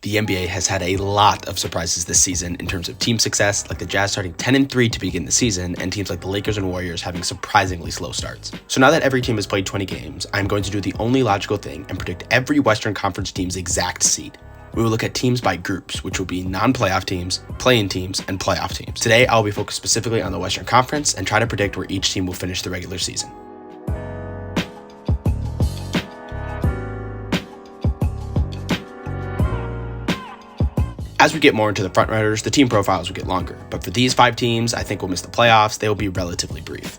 The NBA has had a lot of surprises this season in terms of team success, like the Jazz starting 10-3 to begin the season, and teams like the Lakers and Warriors having surprisingly slow starts. So now that every team has played 20 games, I'm going to do the only logical thing and predict every Western Conference team's exact seed. We will look at teams by groups, which will be non-playoff teams, play-in teams, and playoff teams. Today, I'll be focused specifically on the Western Conference and try to predict where each team will finish the regular season. As we get more into the frontrunners, the team profiles will get longer, but for these 5 teams I think will miss the playoffs, they will be relatively brief.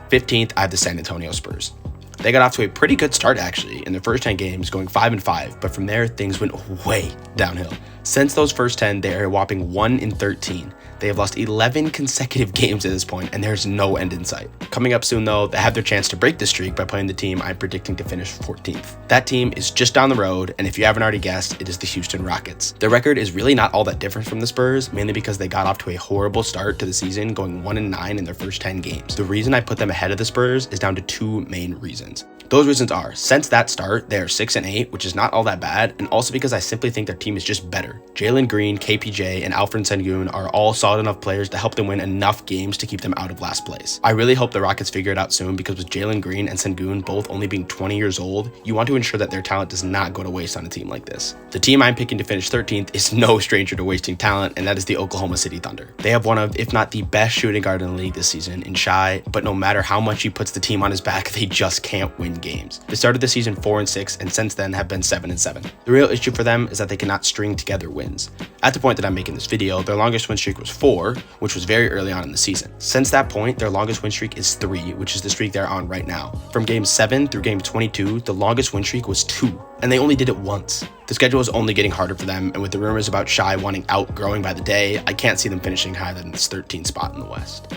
15th, I have the San Antonio Spurs. They got off to a pretty good start actually in their first 10 games, going 5-5, but from there things went way downhill. Since those first 10, they are a whopping 1-13. They have lost 11 consecutive games at this point, and there's no end in sight. Coming up soon though, they have their chance to break the streak by playing the team I'm predicting to finish 14th. That team is just down the road, and if you haven't already guessed, it is the Houston Rockets. Their record is really not all that different from the Spurs, mainly because they got off to a horrible start to the season, going 1-9 in their first 10 games. The reason I put them ahead of the Spurs is down to 2 main reasons. Those reasons are, since that start, they are 6-8, which is not all that bad, and also because I simply think their team is just better. Jalen Green, KPJ, and Alfred Sengun are all solid enough players to help them win enough games to keep them out of last place. I really hope the Rockets figure it out soon, because with Jalen Green and Sengun both only being 20 years old, you want to ensure that their talent does not go to waste on a team like this. The team I'm picking to finish 13th is no stranger to wasting talent, and that is the Oklahoma City Thunder. They have one of, if not the best shooting guard in the league this season in Shai, but no matter how much he puts the team on his back, they just can't win games. They started the season 4-6 and since then have been 7-7. The real issue for them is that they cannot string together wins. At the point that I'm making this video, their longest win streak was 4, which was very early on in the season. Since that point, their longest win streak is 3, which is the streak they're on right now. From game 7 through game 22, the longest win streak was 2, and they only did it once. The schedule is only getting harder for them, and with the rumors about Shai wanting out growing by the day, I can't see them finishing higher than this 13th spot in the West.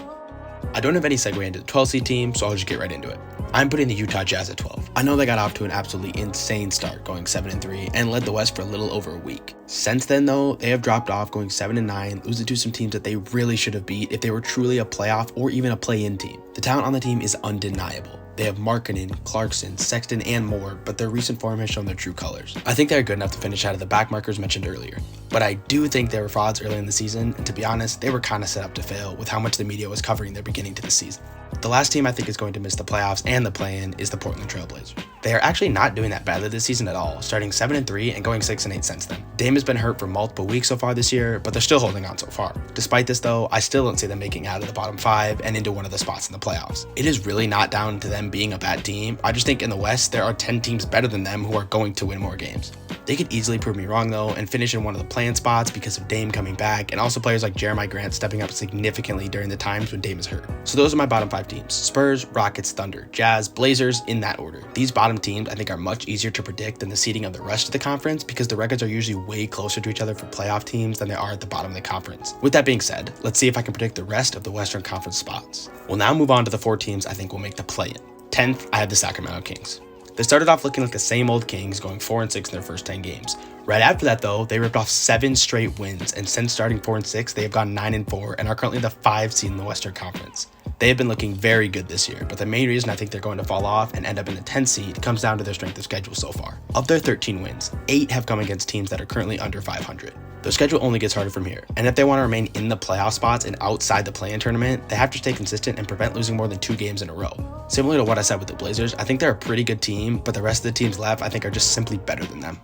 I don't have any segue into the 12 seed team, so I'll just get right into it. I'm putting the Utah Jazz at 12. I know they got off to an absolutely insane start, going 7-3, and led the West for a little over a week. Since then though, they have dropped off, going 7-9, losing to some teams that they really should have beat if they were truly a playoff or even a play-in team. The talent on the team is undeniable. They have Markkanen, Clarkson, Sexton, and more, but their recent form has shown their true colors. I think they're good enough to finish out of the back markers mentioned earlier, but I do think they were frauds early in the season, and to be honest, they were kind of set up to fail with how much the media was covering their beginning to the season. The last team I think is going to miss the playoffs and the play-in is the Portland Trail Blazers. They are actually not doing that badly this season at all, starting 7-3 and going 6-8 since then. Dame has been hurt for multiple weeks so far this year, but they're still holding on so far. Despite this though, I still don't see them making out of the bottom 5 and into one of the spots in the playoffs. It is really not down to them being a bad team. I just think in the West, there are 10 teams better than them who are going to win more games. They could easily prove me wrong though and finish in one of the play-in spots because of Dame coming back and also players like Jeremiah Grant stepping up significantly during the times when Dame is hurt. So those are my bottom 5 teams: Spurs, Rockets, Thunder, Jazz, Blazers, in that order. These bottom teams I think are much easier to predict than the seeding of the rest of the conference because the records are usually way closer to each other for playoff teams than they are at the bottom of the conference. With that being said, let's see if I can predict the rest of the Western Conference spots. We'll now move on to the 4 teams I think will make the play-in. 10th, I have the Sacramento Kings. They started off looking like the same old Kings, going 4-6 in their first 10 games. Right after that though, they ripped off 7 straight wins, and since starting 4-6, they have gone 9-4 and are currently the 5 seed in the Western Conference. They have been looking very good this year, but the main reason I think they're going to fall off and end up in the 10th seed comes down to their strength of schedule so far. Of their 13 wins, 8 have come against teams that are currently under 500. Their schedule only gets harder from here, and if they want to remain in the playoff spots and outside the play-in tournament, they have to stay consistent and prevent losing more than 2 games in a row. Similar to what I said with the Blazers, I think they're a pretty good team, but the rest of the teams left I think are just simply better than them.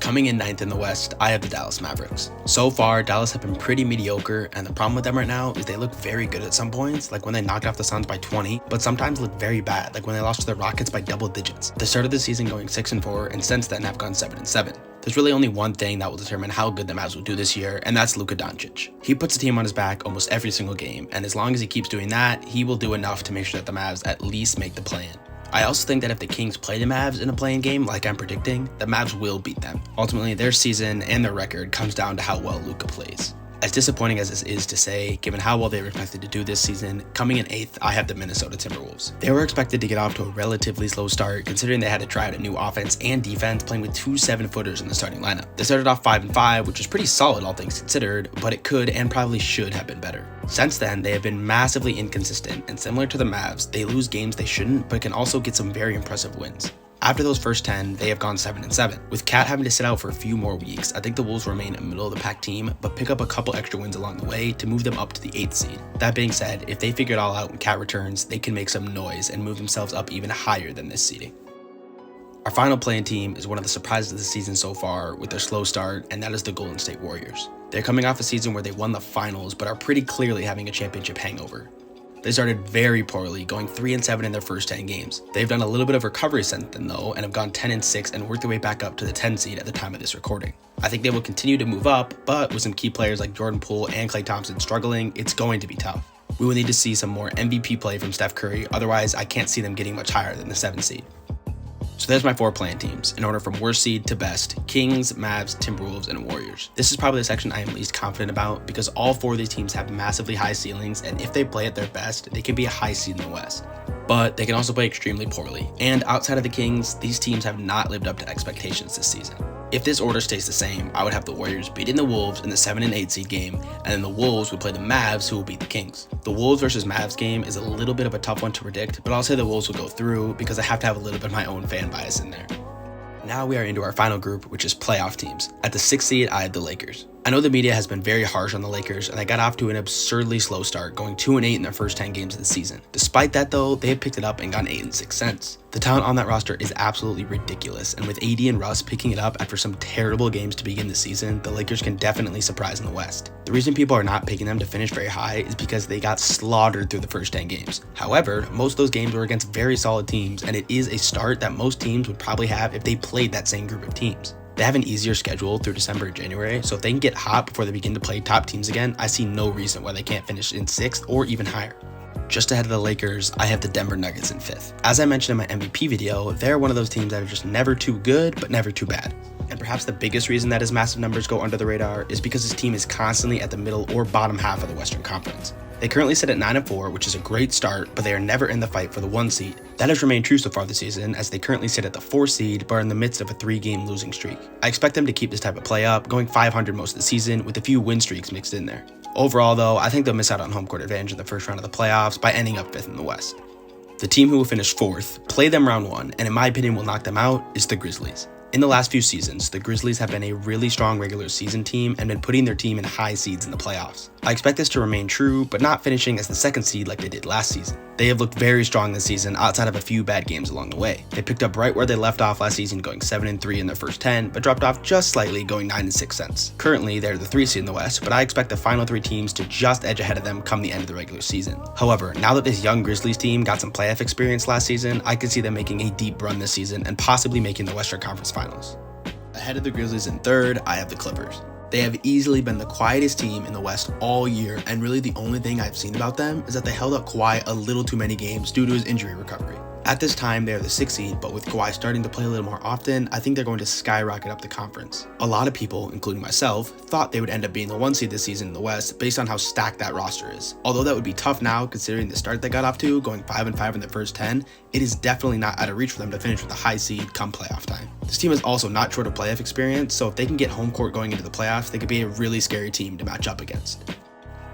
Coming in 9th in the West, I have the Dallas Mavericks. So far, Dallas have been pretty mediocre, and the problem with them right now is they look very good at some points, like when they knocked off the Suns by 20, but sometimes look very bad, like when they lost to the Rockets by double digits. They started the season going 6-4, and since then have gone 7-7. There's really only one thing that will determine how good the Mavs will do this year, and that's Luka Doncic. He puts the team on his back almost every single game, and as long as he keeps doing that, he will do enough to make sure that the Mavs at least make the play-in. I also think that if the Kings play the Mavs in a play-in game like I'm predicting, the Mavs will beat them. Ultimately, their season and their record comes down to how well Luka plays. As disappointing as this is to say, given how well they were expected to do this season, coming in 8th, I have the Minnesota Timberwolves. They were expected to get off to a relatively slow start, considering they had to try out a new offense and defense, playing with 2 7-footers in the starting lineup. They started off 5-5, which is pretty solid all things considered, but it could and probably should have been better. Since then, they have been massively inconsistent, and similar to the Mavs, they lose games they shouldn't, but can also get some very impressive wins. After those first 10, they have gone 7-7. With Cat having to sit out for a few more weeks, I think the Wolves remain a middle-of-the-pack team, but pick up a couple extra wins along the way to move them up to the 8th seed. That being said, if they figure it all out when Cat returns, they can make some noise and move themselves up even higher than this seeding. Our final play-in team is one of the surprises of the season so far with their slow start, and that is the Golden State Warriors. They're coming off a season where they won the finals, but are pretty clearly having a championship hangover. They started very poorly, going 3-7 in their first 10 games. They've done a little bit of recovery since then though, and have gone 10-6 and worked their way back up to the 10 seed at the time of this recording. I think they will continue to move up, but with some key players like Jordan Poole and Klay Thompson struggling, it's going to be tough. We will need to see some more MVP play from Steph Curry, otherwise I can't see them getting much higher than the 7 seed. So there's my 4 play-in teams, in order from worst seed to best: Kings, Mavs, Timberwolves, and Warriors. This is probably the section I am least confident about because all 4 of these teams have massively high ceilings, and if they play at their best, they can be a high seed in the West. But they can also play extremely poorly, and outside of the Kings, these teams have not lived up to expectations this season. If this order stays the same, I would have the Warriors beating the Wolves in the 7 and 8 seed game, and then the Wolves would play the Mavs, who will beat the Kings. The Wolves versus Mavs game is a little bit of a tough one to predict, but I'll say the Wolves will go through because I have to have a little bit of my own fan bias in there. Now we are into our final group, which is playoff teams. At the 6th seed, I have the Lakers. I know the media has been very harsh on the Lakers, and they got off to an absurdly slow start, going 2-8 in their first 10 games of the season. Despite that though, they have picked it up and gone 8-6 since. The talent on that roster is absolutely ridiculous, and with AD and Russ picking it up after some terrible games to begin the season, the Lakers can definitely surprise in the West. The reason people are not picking them to finish very high is because they got slaughtered through the first 10 games. However, most of those games were against very solid teams, and it is a start that most teams would probably have if they played that same group of teams. They have an easier schedule through December and January, so if they can get hot before they begin to play top teams again, I see no reason why they can't finish in 6th or even higher. Just ahead of the Lakers, I have the Denver Nuggets in 5th. As I mentioned in my MVP video, they're one of those teams that are just never too good, but never too bad. And perhaps the biggest reason that his massive numbers go under the radar is because his team is constantly at the middle or bottom half of the Western Conference. They currently sit at 9-4, which is a great start, but they are never in the fight for the 1 seed. That has remained true so far this season, as they currently sit at the 4 seed, but are in the midst of a 3-game losing streak. I expect them to keep this type of play up, going 500 most of the season, with a few win streaks mixed in there. Overall though, I think they'll miss out on home court advantage in the first round of the playoffs by ending up 5th in the West. The team who will finish 4th, play them round 1, and in my opinion will knock them out, is the Grizzlies. In the last few seasons, the Grizzlies have been a really strong regular season team and been putting their team in high seeds in the playoffs. I expect this to remain true, but not finishing as the 2nd seed like they did last season. They have looked very strong this season outside of a few bad games along the way. They picked up right where they left off last season, going 7-3 in their first 10, but dropped off just slightly, going 9-6 since. Currently, they're the 3 seed in the West, but I expect the final 3 teams to just edge ahead of them come the end of the regular season. However, now that this young Grizzlies team got some playoff experience last season, I could see them making a deep run this season and possibly making the Western Conference Finals. Ahead of the Grizzlies in 3rd, I have the Clippers. They have easily been the quietest team in the West all year, and really the only thing I've seen about them is that they held up Kawhi a little too many games due to his injury recovery. At this time, they are the 6th seed, but with Kawhi starting to play a little more often, I think they're going to skyrocket up the conference. A lot of people, including myself, thought they would end up being the 1 seed this season in the West based on how stacked that roster is. Although that would be tough now considering the start they got off to, going 5-5 in their first 10, it is definitely not out of reach for them to finish with a high seed come playoff time. This team is also not short of playoff experience, so if they can get home court going into the playoffs, they could be a really scary team to match up against.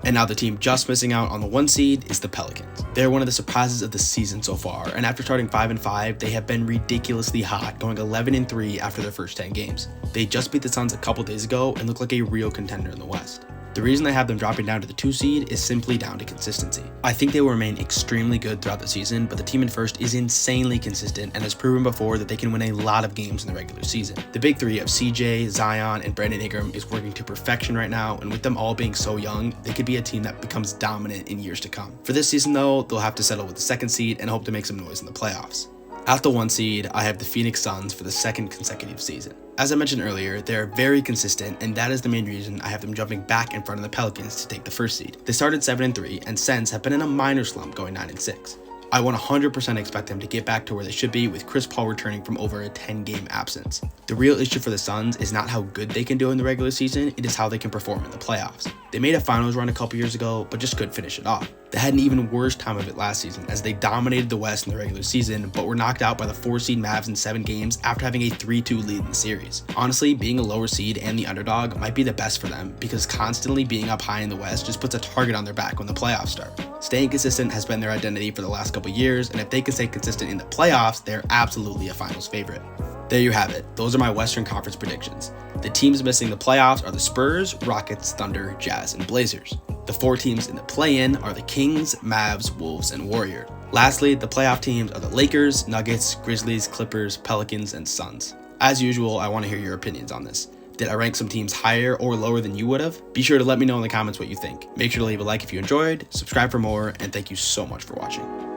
And now the team just missing out on the 1 seed is the Pelicans. They're one of the surprises of the season so far, and after starting 5-5, they have been ridiculously hot, going 11-3 after their first 10 games. They just beat the Suns a couple days ago and look like a real contender in the West. The reason I have them dropping down to the 2 seed is simply down to consistency. I think they will remain extremely good throughout the season, but the team in first is insanely consistent and has proven before that they can win a lot of games in the regular season. The big 3 of CJ, Zion, and Brandon Ingram is working to perfection right now, and with them all being so young, they could be a team that becomes dominant in years to come. For this season though, they'll have to settle with the 2nd seed and hope to make some noise in the playoffs. At the 1 seed, I have the Phoenix Suns for the 2nd consecutive season. As I mentioned earlier, they are very consistent, and that is the main reason I have them jumping back in front of the Pelicans to take the 1st seed. They started 7-3, and since have been in a minor slump going 9-6. I 100% expect them to get back to where they should be with Chris Paul returning from over a 10-game absence. The real issue for the Suns is not how good they can do in the regular season, it is how they can perform in the playoffs. They made a finals run a couple years ago, but just couldn't finish it off. They had an even worse time of it last season as they dominated the West in the regular season, but were knocked out by the 4-seed Mavs in 7 games after having a 3-2 lead in the series. Honestly, being a lower seed and the underdog might be the best for them because constantly being up high in the West just puts a target on their back when the playoffs start. Staying consistent has been their identity for the last couple years, and if they can stay consistent in the playoffs, they're absolutely a finals favorite. There you have it. Those are my Western Conference predictions. The teams missing the playoffs are the Spurs, Rockets, Thunder, Jazz, and Blazers. The 4 teams in the play-in are the Kings, Mavs, Wolves, and Warriors. Lastly, the playoff teams are the Lakers, Nuggets, Grizzlies, Clippers, Pelicans, and Suns. As usual, I want to hear your opinions on this. Did I rank some teams higher or lower than you would have? Be sure to let me know in the comments what you think. Make sure to leave a like if you enjoyed, subscribe for more, and thank you so much for watching.